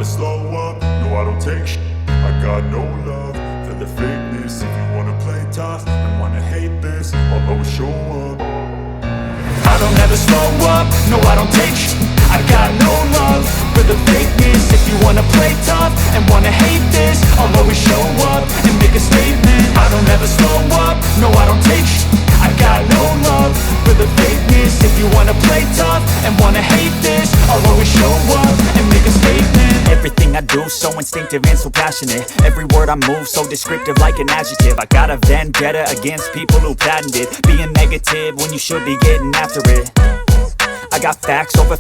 never slow up, no I don't take shit. I got no love for the fakeness. If you wanna play tough and wanna hate this, I'll always show up. I don't ever slow up, no I don't take shit. I got no love for the fakeness. If you wanna play tough and wanna hate this, I'll always show up and make a statement. I don't ever slow up, no I don't take shit. I got no love for the fakeness. If you wanna play tough and wanna hate this, I'll always show up and make a statement. Everything I do so instinctive and so passionate. Every word I move so descriptive like an adjective. I got a vendetta against people who patented being negative when you should be getting after it. I got facts over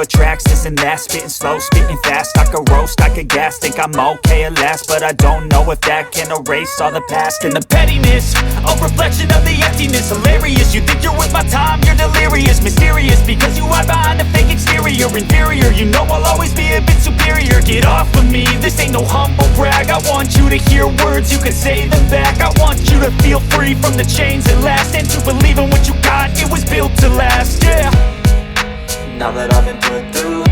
tracks, this and that. Spitting slow, spitting fast. I could roast, I could gas. Think I'm okay at last, but I don't know if that can erase all the past. And the pettiness, a reflection of the emptiness. Hilarious, you think you're worth my time, you're delirious. Mysterious, because you hide behind a fake exterior. Inferior, you know I'll always be a bit superior. Get off of me, this ain't no humble brag. I want you to hear words, you can say them back. I want you to feel free from the chains that last, and to believe in what you got, it was built to last, yeah. Now that I've been put through,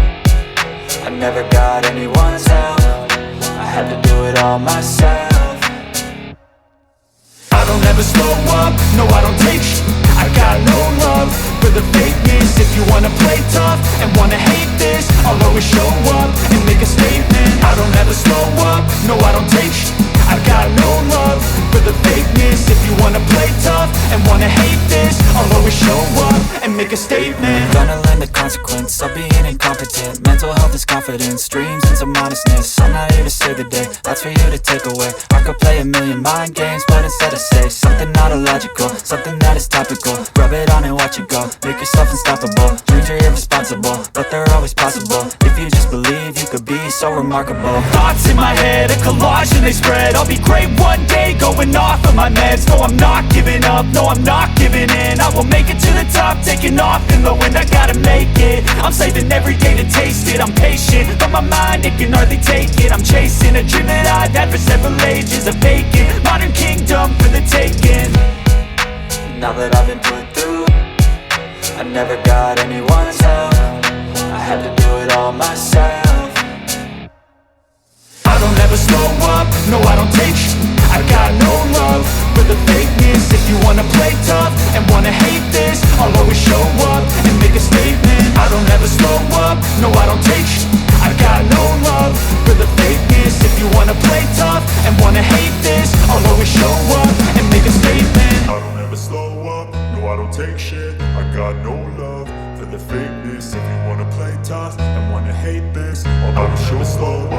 I never got anyone's help. I had to do it all myself. I don't ever slow up, no I don't take shit. I got no love for the fakeness. If you wanna play tough and wanna hate this, I'll always show up and make a statement. I don't ever slow up, no I don't take shit. I got no love for the fakeness. If you wanna play tough and wanna hate this, I'll always show up and make a statement. Gonna learn the consequence of being incompetent. Mental health is confidence, dreams and some honestness. I'm not here to save the day, that's for you to take away. I could play a million mind games, but instead I say something not illogical, something that is topical. Rub it on and watch it go, make yourself unstoppable. Dreams are irresponsible, but they're always possible. If you just believe, you could be so remarkable. Thoughts in my head, a collage and they spread. I'll be great one day, going off of my meds. No, I'm not giving up, no, I'm not giving in. I will make it to the top, taking off in the wind. I gotta make it, I'm saving every day to taste it. I'm patient, but my mind, it can hardly take it. I'm chasing a dream that I've had for several ages. A vacant, modern kingdom for the taking. Now that I've been put through, I never got anyone's help. I had to do it all myself. I don't ever slow up, no I don't take shit. I got no love for the fakeness. If you wanna play tough and wanna hate this, I'll always show up and make a statement. I don't ever slow up, no I don't take shit. I got no love for the fakeness. If you wanna play tough and wanna hate this, I'll always show up and make a statement. I don't ever slow up, no I don't take shit. I got no love for the fakeness. If you wanna play tough and wanna hate this, I'll always show up.